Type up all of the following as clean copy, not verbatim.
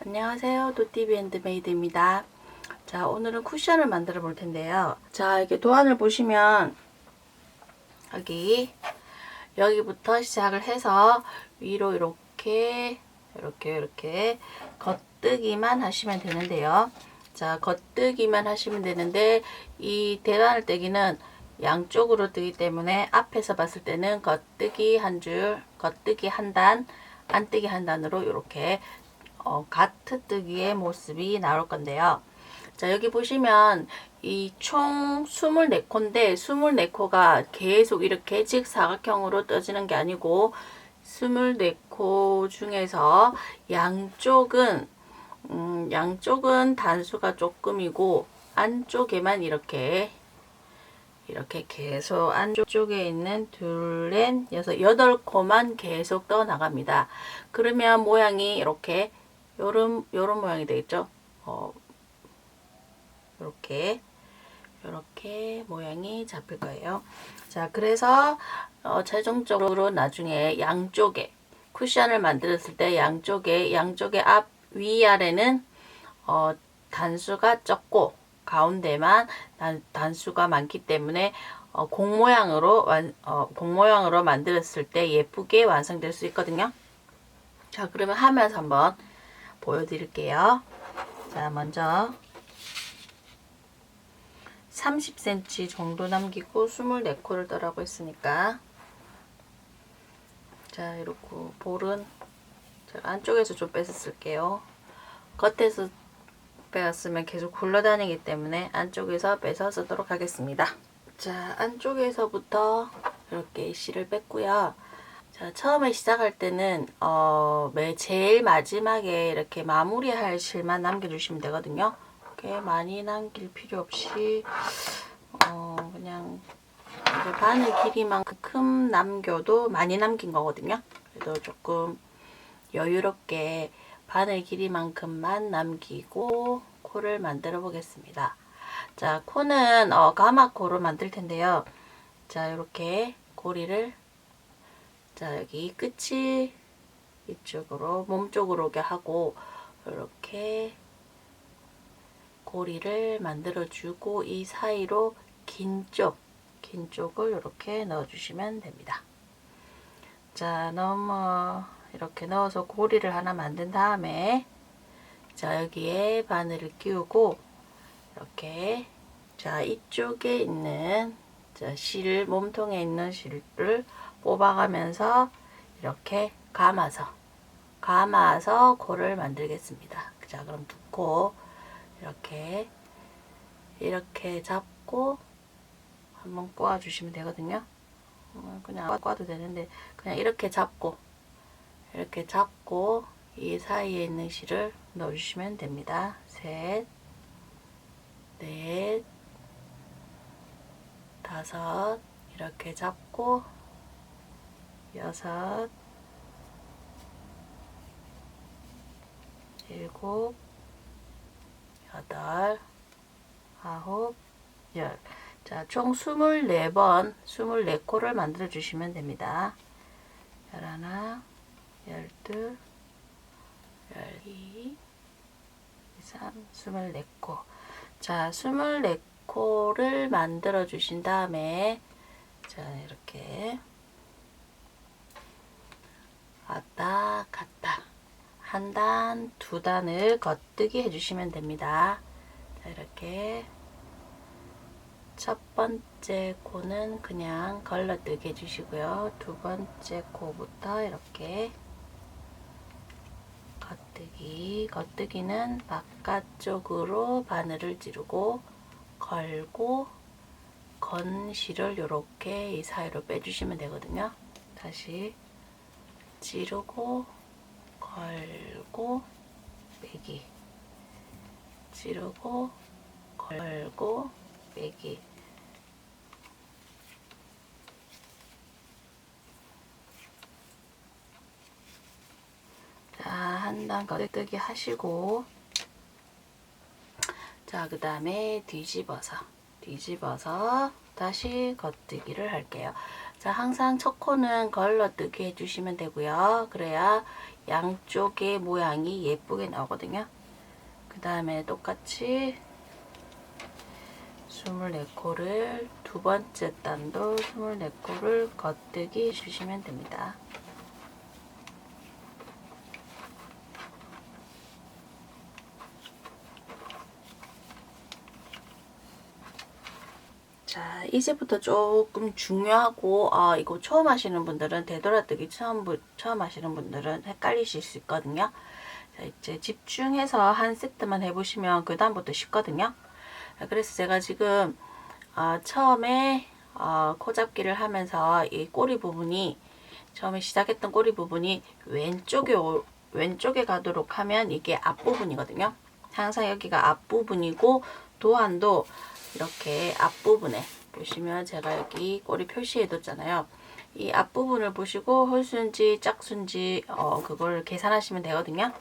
안녕하세요. 도티비 핸드메이드입니다. 자, 오늘은 쿠션을 만들어 볼 텐데요. 자, 이렇게 도안을 보시면 여기부터 시작을 해서 위로 이렇게 겉뜨기만 하시면 되는데요. 자, 겉뜨기만 하시면 되는데 이 대안을 뜨기는 양쪽으로 뜨기 때문에 앞에서 봤을 때는 겉뜨기 한 줄, 겉뜨기 한 단, 안뜨기 한 단으로 이렇게 가트뜨기의 모습이 나올 건데요. 자, 여기 보시면 이 총 24코인데 24코가 계속 이렇게 직사각형으로 떠지는 게 아니고 24코 중에서 양쪽은 단수가 조금이고 안쪽에만 이렇게 계속 안쪽에 있는 둘, 넷, 여섯, 8코만 계속 떠 나갑니다. 그러면 모양이 이렇게 요런 모양이 되겠죠. 이렇게 모양이 잡힐 거예요. 자, 그래서 최종적으로 나중에 양쪽에 쿠션을 만들었을 때 양쪽에 앞, 위, 아래는 단수가 적고 가운데만 단수가 많기 때문에 공 모양으로 만들었을 때 예쁘게 완성될 수 있거든요. 자, 그러면 하면서 한번 보여드릴게요. 자, 먼저 30cm 정도 남기고 24코를 떠라고 했으니까, 자, 이렇게 볼은 제가 안쪽에서 좀 빼서 쓸게요. 겉에서 빼었으면 계속 굴러다니기 때문에 안쪽에서 빼서 쓰도록 하겠습니다. 자, 안쪽에서부터 이렇게 실을 뺐고요. 자, 처음에 시작할 때는 제일 마지막에 이렇게 마무리할 실만 남겨주시면 되거든요. 이렇게 많이 남길 필요 없이 그냥 바늘 길이만큼 남겨도 많이 남긴 거거든요. 그래도 조금 여유롭게 바늘 길이만큼만 남기고 코를 만들어 보겠습니다. 자, 코는 가마코로 만들 텐데요. 자, 이렇게 고리를, 자, 여기 끝이 이쪽으로 몸쪽으로 오게 하고 이렇게 고리를 만들어 주고 이 사이로 긴 쪽을 이렇게 넣어 주시면 됩니다. 자, 이렇게 넣어서 고리를 하나 만든 다음에, 자, 여기에 바늘을 끼우고 이렇게, 자, 이쪽에 있는, 자, 몸통에 있는 실을 뽑아가면서 이렇게 감아서 코를 만들겠습니다. 자, 그럼 두 코 이렇게 잡고 한번 꼬아주시면 되거든요. 그냥 꼬아도 되는데 그냥 이렇게 잡고 이 사이에 있는 실을 넣어주시면 됩니다. 셋, 넷, 다섯, 이렇게 잡고 여섯, 일곱, 여덟, 아홉, 열. 자, 총 24번, 24코를 만들어 주시면 됩니다. 11, 12, 12, 13, 24코. 자, 24코를 만들어 주신 다음에, 자, 이렇게 왔다 갔다 한 단, 두 단을 겉뜨기 해주시면 됩니다. 자, 이렇게 첫 번째 코는 그냥 걸러뜨기 해주시고요. 두 번째 코부터 이렇게 겉뜨기는 바깥쪽으로 바늘을 찌르고 걸고 건 실을 이렇게 이 사이로 빼주시면 되거든요. 다시 찌르고 걸고 빼기, 찌르고 걸고 빼기. 자, 한 단 겉뜨기 하시고, 자, 그 다음에 뒤집어서 다시 겉뜨기를 할게요. 자, 항상 첫 코는 걸러뜨기 해주시면 되고요. 그래야 양쪽의 모양이 예쁘게 나오거든요. 그 다음에 똑같이 24코를 두 번째 단도 24코를 겉뜨기 주시면 됩니다. 자, 이제부터 조금 중요하고 이거 처음 하시는 분들은 되돌아뜨기 처음 하시는 분들은 헷갈리실 수 있거든요. 자, 이제 집중해서 한 세트만 해보시면 그 다음부터 쉽거든요. 그래서 제가 지금 처음에 코잡기를 하면서 이 꼬리 부분이 처음에 시작했던 꼬리 부분이 왼쪽에 가도록 하면 이게 앞부분이거든요. 항상 여기가 앞부분이고 도안도 이렇게 앞부분에 보시면 제가 여기 꼬리 표시해 뒀잖아요. 이 앞부분을 보시고 홀수인지 짝수인지 그걸 계산하시면 되거든요.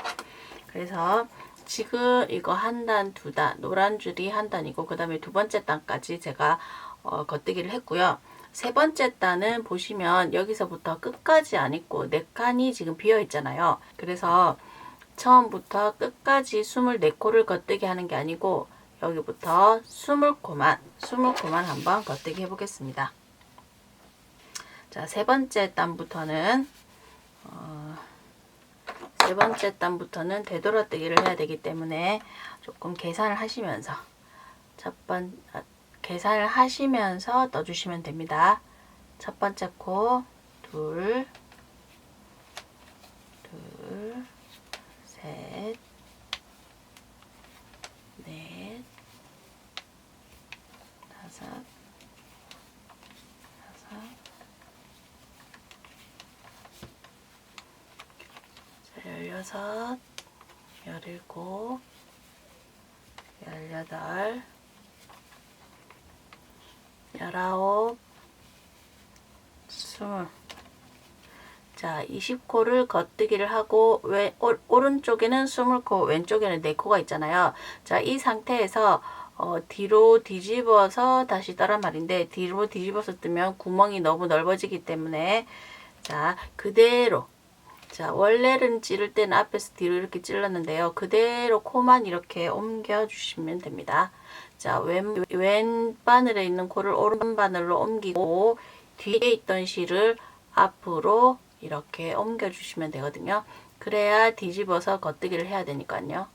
그래서 지금 이거 한 단, 두 단, 노란 줄이 한 단이고 그 다음에 두 번째 단까지 제가 겉뜨기를 했고요. 세 번째 단은 보시면 여기서부터 끝까지 안 있고 네 칸이 지금 비어 있잖아요. 그래서 처음부터 끝까지 24코를 겉뜨기 하는 게 아니고 여기부터 20코만 한번 겉뜨기 해보겠습니다. 자, 세 번째 단부터는 되돌아뜨기를 해야 되기 때문에 조금 계산을 하시면서 계산을 하시면서 떠주시면 됩니다. 첫 번째 코 둘, 셋, 넷, 다섯, 열여섯, 열일곱, 열여덟, 열아홉, 스물. 자, 20코를 겉뜨기를 하고 오른쪽에는 20코, 왼쪽에는 4코가 있잖아요. 자, 이 상태에서 뒤로 뒤집어서 다시 따란 말인데 뒤로 뒤집어서 뜨면 구멍이 너무 넓어지기 때문에 자, 그대로 자, 원래는 찌를 때는 앞에서 뒤로 이렇게 찔렀는데요. 그대로 코만 이렇게 옮겨 주시면 됩니다. 자, 왼 바늘에 있는 코를 오른 바늘로 옮기고 뒤에 있던 실을 앞으로 이렇게 옮겨 주시면 되거든요. 그래야 뒤집어서 겉뜨기를 해야 되니까요.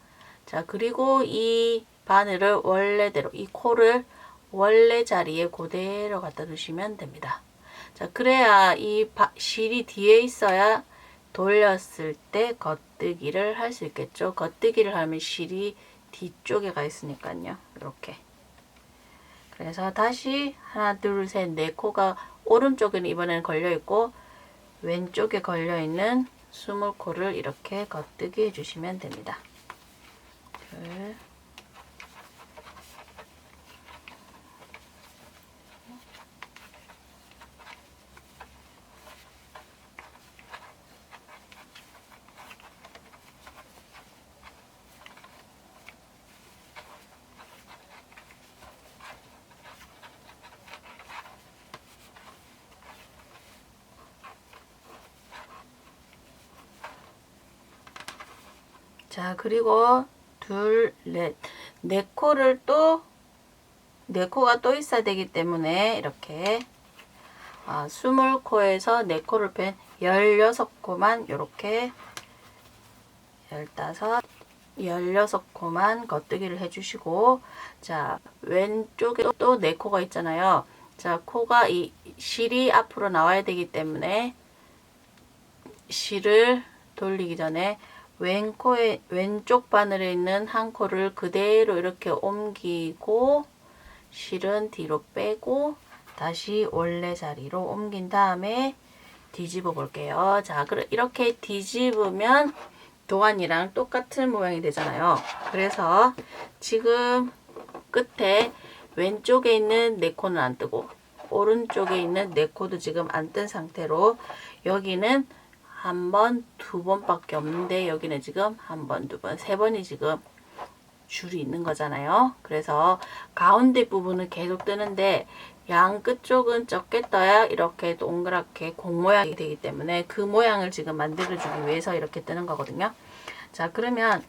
자, 그리고 이 바늘을 원래대로 이 코를 원래 자리에 그대로 갖다 두시면 됩니다. 자, 그래야 이 실이 뒤에 있어야 돌렸을 때 겉뜨기를 할 수 있겠죠. 겉뜨기를 하면 실이 뒤쪽에 가 있으니까요. 이렇게. 그래서 다시 하나, 둘, 셋, 네 코가 오른쪽에는 이번에는 걸려 있고 왼쪽에 걸려 있는 20코를 이렇게 겉뜨기 해주시면 됩니다. 둘, 자, 그리고 둘, 넷, 네 코를 또, 네 코가 또 있어야 되기 때문에 이렇게 20코에서 네 코를 뺀 16코만 이렇게 15, 16코만 겉뜨기를 해주시고 자, 왼쪽에 또 네 코가 있잖아요. 자, 코가 이 실이 앞으로 나와야 되기 때문에 실을 돌리기 전에 왼쪽 바늘에 있는 한 코를 그대로 이렇게 옮기고 실은 뒤로 빼고 다시 원래 자리로 옮긴 다음에 뒤집어 볼게요. 자, 이렇게 뒤집으면 도안이랑 똑같은 모양이 되잖아요. 그래서 지금 끝에 왼쪽에 있는 네 코는 안 뜨고 오른쪽에 있는 네 코도 지금 안 뜬 상태로 여기는 한 번, 두 번밖에 없는데 여기는 지금 한 번, 두 번, 세 번이 지금 줄이 있는 거잖아요. 그래서 가운데 부분은 계속 뜨는데 양 끝쪽은 적게 떠야 이렇게 동그랗게 공 모양이 되기 때문에 그 모양을 지금 만들어주기 위해서 이렇게 뜨는 거거든요. 자, 그러면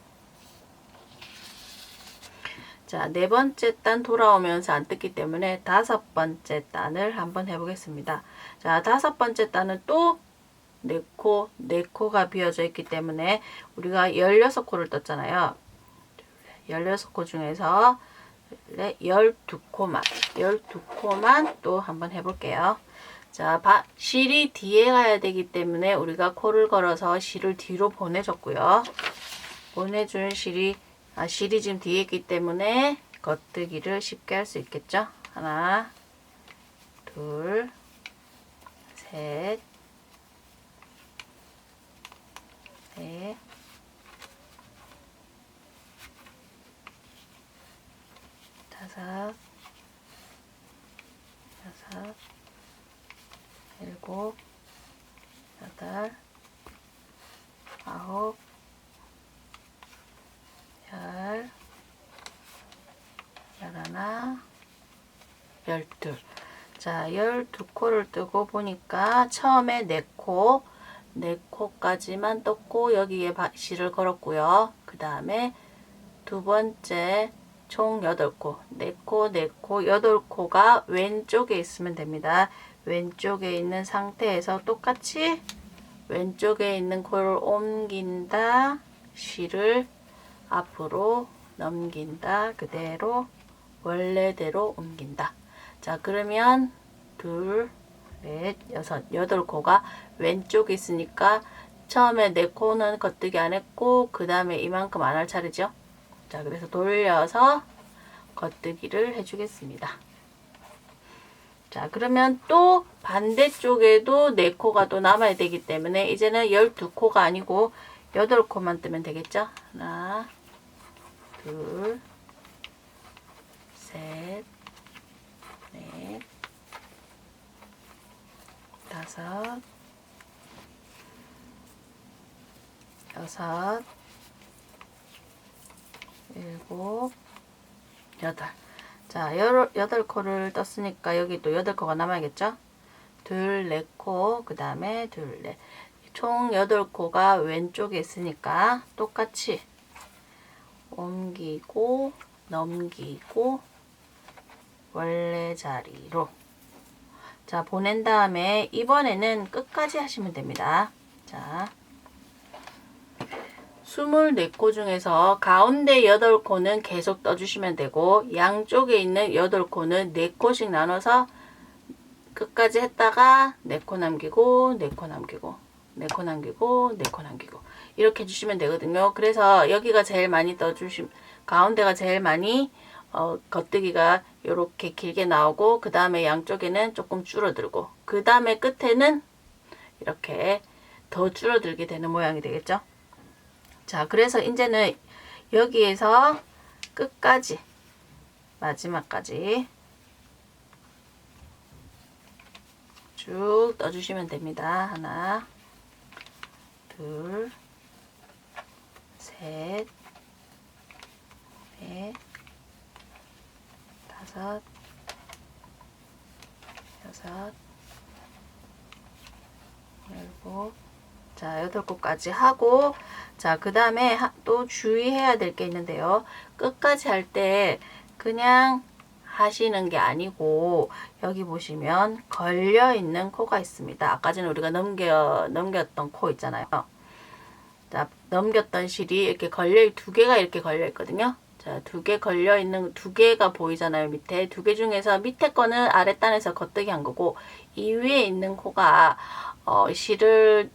자, 네 번째 단 돌아오면서 안 뜯기 때문에 다섯 번째 단을 한번 해보겠습니다. 자, 다섯 번째 단은 또 4코, 4코가 비어져 있기 때문에 우리가 16코를 떴잖아요. 16코 중에서 12코만, 12코만 또 한번 해볼게요. 자, 실이 뒤에 가야 되기 때문에 우리가 코를 걸어서 실을 뒤로 보내줬고요. 보내준 실이 지금 뒤에 있기 때문에 겉뜨기를 쉽게 할 수 있겠죠. 하나, 둘, 셋, 넷, 다섯, 여섯, 일곱, 여덟, 아홉, 열, 열하나, 열둘. 자, 12코를 뜨고 보니까 처음에 4코, 4코까지만 떴고 여기에 실을 걸었고요. 그 다음에 두 번째 총 8코, 4코, 4코, 8코가 왼쪽에 있으면 됩니다. 왼쪽에 있는 상태에서 똑같이 왼쪽에 있는 코를 옮긴다, 실을 앞으로 넘긴다, 그대로 원래대로 옮긴다. 자, 그러면 둘, 넷, 여섯, 8코가 왼쪽에 있으니까 처음에 4코는 겉뜨기 안 했고 그 다음에 이만큼 안 할 차례죠. 자, 그래서 돌려서 겉뜨기를 해주겠습니다. 자, 그러면 또 반대쪽에도 4코가 또 남아야 되기 때문에 이제는 12코가 아니고 8코만 뜨면 되겠죠. 하나, 둘, 셋, 넷, 다섯, 여섯, 일곱, 여덟. 자, 8코를 떴으니까 여기 또 8코가 남아야겠죠? 둘, 4코, 그 다음에 둘, 넷. 총 8코가 왼쪽에 있으니까 똑같이 옮기고, 넘기고, 원래 자리로. 자, 보낸 다음에 이번에는 끝까지 하시면 됩니다. 자, 24코 중에서 가운데 8코는 계속 떠주시면 되고 양쪽에 있는 8코는 4코씩 나눠서 끝까지 했다가 4코 남기고 4코 남기고 4코 남기고 4코 남기고 이렇게 해주시면 되거든요. 그래서 여기가 제일 많이 떠주시면 가운데가 제일 많이 겉뜨기가 이렇게 길게 나오고 그 다음에 양쪽에는 조금 줄어들고 그 다음에 끝에는 이렇게 더 줄어들게 되는 모양이 되겠죠. 자, 그래서 이제는 여기에서 끝까지 마지막까지 쭉 떠주시면 됩니다. 하나, 둘, 셋, 넷, 다섯, 여섯, 일곱. 자, 8코까지 하고 자, 그 다음에 또 주의해야 될 게 있는데요. 끝까지 할 때 그냥 하시는 게 아니고 여기 보시면 걸려있는 코가 있습니다. 아까 전에 우리가 넘겼던 코 있잖아요. 자, 넘겼던 실이 이렇게 두 개가 이렇게 걸려 있거든요. 자, 2개 걸려 있는 2개가 보이잖아요. 밑에 2개 중에서 밑에 거는 아랫단에서 겉뜨기 한 거고 이 위에 있는 코가 실을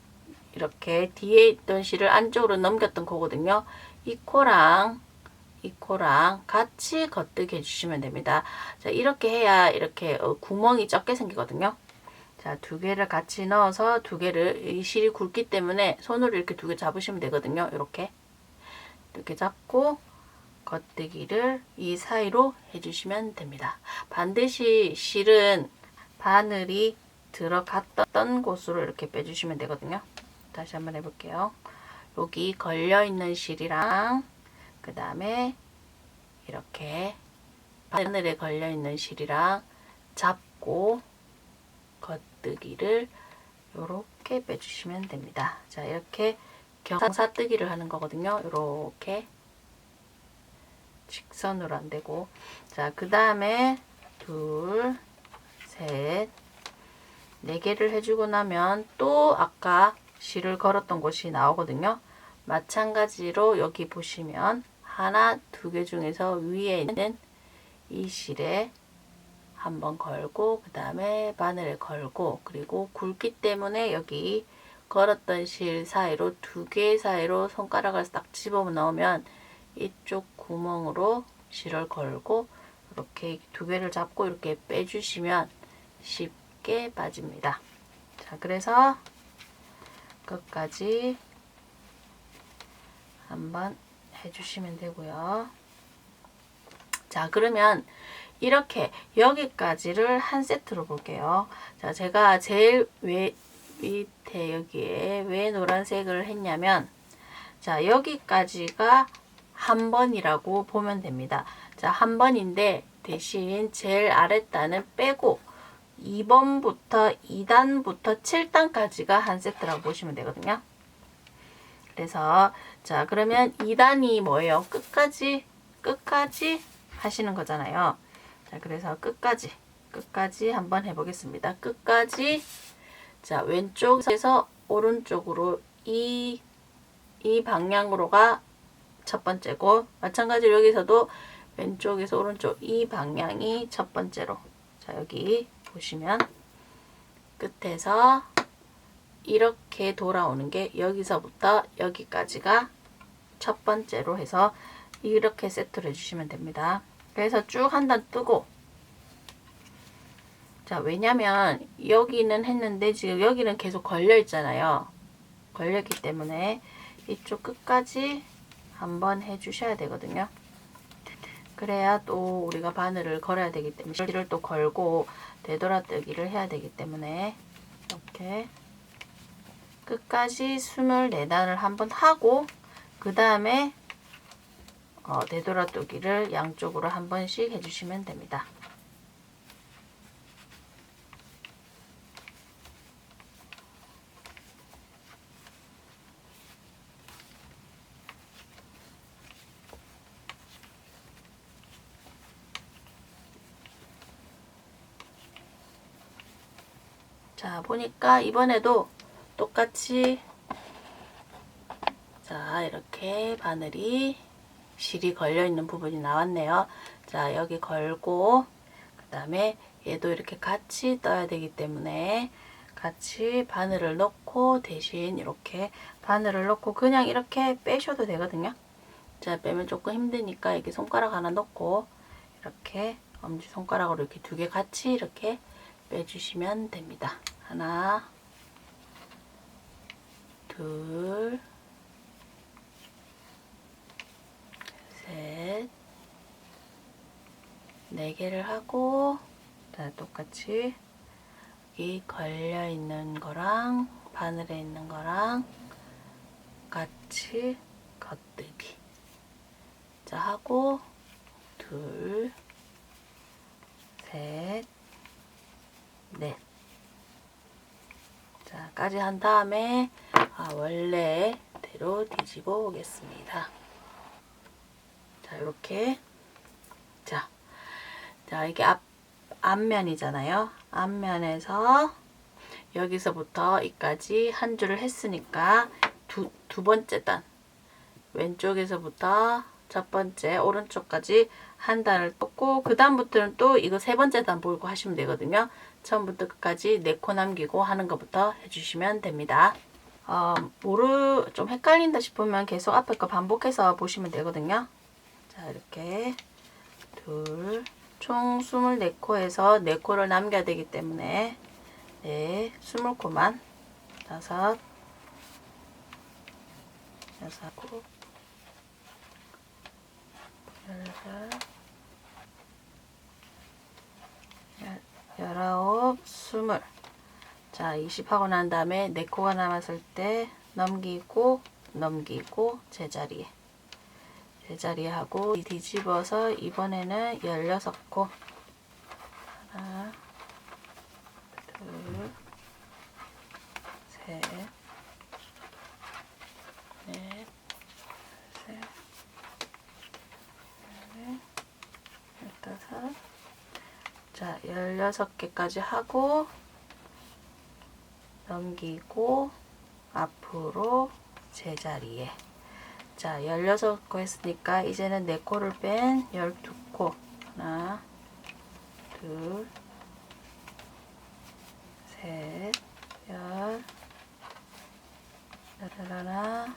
이렇게 뒤에 있던 실을 안쪽으로 넘겼던 코거든요. 이 코랑 같이 겉뜨기 해주시면 됩니다. 자, 이렇게 해야 이렇게 구멍이 적게 생기거든요. 자, 2개를 같이 넣어서 2개를 이 실이 굵기 때문에 손으로 이렇게 2개 잡으시면 되거든요. 이렇게 잡고 겉뜨기를 이 사이로 해주시면 됩니다. 반드시 실은 바늘이 들어갔던 곳으로 이렇게 빼주시면 되거든요. 다시 한번 해볼게요. 여기 걸려있는 실이랑 그 다음에 이렇게 바늘에 걸려있는 실이랑 잡고 겉뜨기를 요렇게 빼주시면 됩니다. 자, 이렇게 경사뜨기를 하는 거거든요. 요렇게 직선으로 안 되고. 자, 그 다음에 둘, 셋, 4개를 해주고 나면 또 아까 실을 걸었던 곳이 나오거든요. 마찬가지로 여기 보시면 하나, 2개 중에서 위에 있는 이 실에 한번 걸고, 그 다음에 바늘을 걸고, 그리고 굵기 때문에 여기 걸었던 실 사이로 2개 사이로 손가락을 딱 집어 넣으면 이쪽 구멍으로 실을 걸고 이렇게 2개를 잡고 이렇게 빼주시면 쉽게 빠집니다. 자, 그래서 끝까지 한번 해주시면 되고요. 자, 그러면 이렇게 여기까지를 한 세트로 볼게요. 자, 제가 제일 밑에 여기에 왜 노란색을 했냐면, 자, 여기까지가 한 번이라고 보면 됩니다. 자, 한 번인데 대신 제일 아랫단은 빼고 2번부터 2단부터 7단까지가 한 세트라고 보시면 되거든요. 그래서 자, 그러면 2단이 뭐예요? 끝까지 하시는 거잖아요. 자, 그래서 끝까지 한번 해보겠습니다. 끝까지. 자, 왼쪽에서 오른쪽으로 이 방향으로가 첫 번째고, 마찬가지로 여기서도 왼쪽에서 오른쪽 이 방향이 첫 번째로. 자, 여기 보시면 끝에서 이렇게 돌아오는 게 여기서부터 여기까지가 첫 번째로 해서 이렇게 세트를 해주시면 됩니다. 그래서 쭉 한 단 뜨고, 자, 왜냐면 여기는 했는데 지금 여기는 계속 걸려 있잖아요. 걸렸기 때문에 이쪽 끝까지 한번 해주셔야 되거든요. 그래야 또 우리가 바늘을 걸어야 되기 때문에 실을 또 걸고 되돌아뜨기를 해야 되기 때문에 이렇게 끝까지 24단을 한번 하고, 그 다음에 되돌아뜨기를 양쪽으로 한 번씩 해주시면 됩니다. 자, 보니까 이번에도 똑같이 자, 이렇게 바늘이 실이 걸려 있는 부분이 나왔네요. 자, 여기 걸고, 그 다음에 얘도 이렇게 같이 떠야 되기 때문에 같이 바늘을 넣고, 대신 이렇게 바늘을 넣고 그냥 이렇게 빼셔도 되거든요. 자, 빼면 조금 힘드니까 이렇게 손가락 하나 넣고 이렇게 엄지손가락으로 이렇게 2개 같이 이렇게 빼주시면 됩니다. 하나, 둘, 셋, 4개를 하고, 자, 똑같이 여기 걸려 있는 거랑 바늘에 있는 거랑 같이 겉뜨기. 자, 하고 둘, 셋, 넷. 자, 까지 한 다음에 원래대로 뒤집어 오겠습니다. 자, 이렇게. 자, 이게 앞면이잖아요. 앞면에서 여기서부터 이까지 한 줄을 했으니까 두 번째 단, 왼쪽에서부터 첫 번째 오른쪽까지 한 단을 떴고, 그 다음부터는 또 이거 세 번째 단 보고 하시면 되거든요. 처음부터 끝까지 4코 남기고 하는 것부터 해주시면 됩니다. 좀 헷갈린다 싶으면 계속 앞에 거 반복해서 보시면 되거든요. 자, 이렇게 총 24코에서 4코를 남겨야 되기 때문에 20코만 6코 19, 20. 자, 20 하고 난 다음에 4코가 남았을 때 넘기고 제자리에 하고 뒤집어서 이번에는 16코. 하나, 셋, 넷, 셋, 넷, 15. 자, 16개까지 하고 넘기고 앞으로 제자리에. 자, 16코 했으니까 이제는 4코를 뺀 12코. 하나, 둘, 셋, 하나.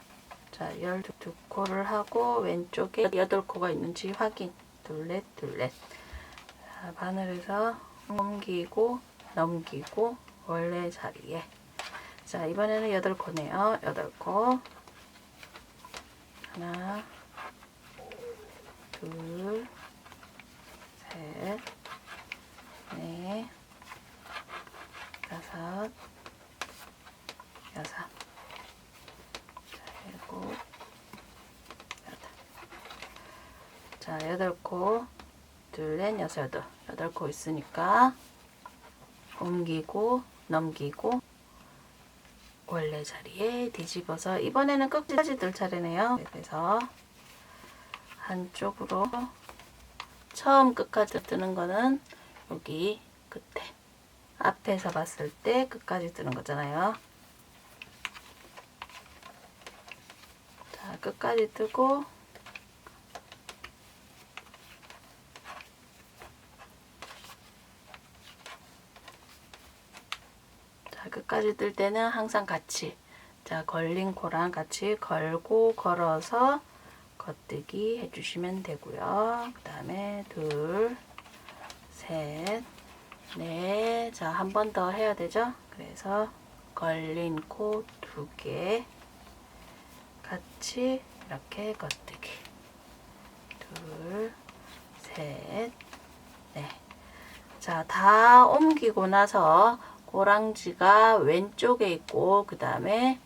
자, 12코를 하고 왼쪽에 8코가 있는지 확인. 둘, 넷. 자, 바늘에서 넘기고 원래 자리에. 자, 이번에는 8코네요. 8코. 하나, 둘, 셋, 넷, 5, 6, 자, 7, 8. 자, 8코, 둘, 넷, 6, 8코 있으니까 옮기고 넘기고 원래 자리에 뒤집어서 이번에는 끝까지 들 차례네요. 그래서 한쪽으로 처음 끝까지 뜨는 거는 여기 끝에 앞에서 봤을 때 끝까지 뜨는 거잖아요. 자, 끝까지 뜨고 자, 끝까지 뜰 때는 항상 같이 자, 걸린 코랑 같이 걸고 걸어서 겉뜨기 해주시면 되고요. 그 다음에 둘, 셋, 넷. 자, 한 번 더 해야 되죠. 그래서 걸린 코 2개 같이 이렇게 겉뜨기. 둘, 셋, 넷. 자, 다 옮기고 나서 고랑지가 왼쪽에 있고 그 다음에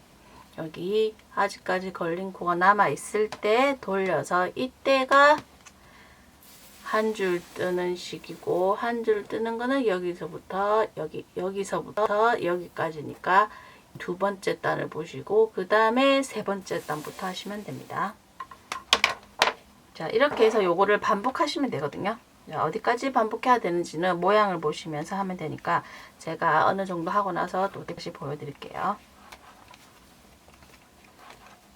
여기 아직까지 걸린 코가 남아 있을 때 돌려서 이때가 한 줄 뜨는 식이고 한 줄 뜨는 거는 여기서부터 여기서부터 여기까지니까 2번째 단을 보시고 그 다음에 3번째 단부터 하시면 됩니다. 자, 이렇게 해서 요거를 반복하시면 되거든요. 자, 어디까지 반복해야 되는지는 모양을 보시면서 하면 되니까 제가 어느 정도 하고 나서 또 다시 보여드릴게요.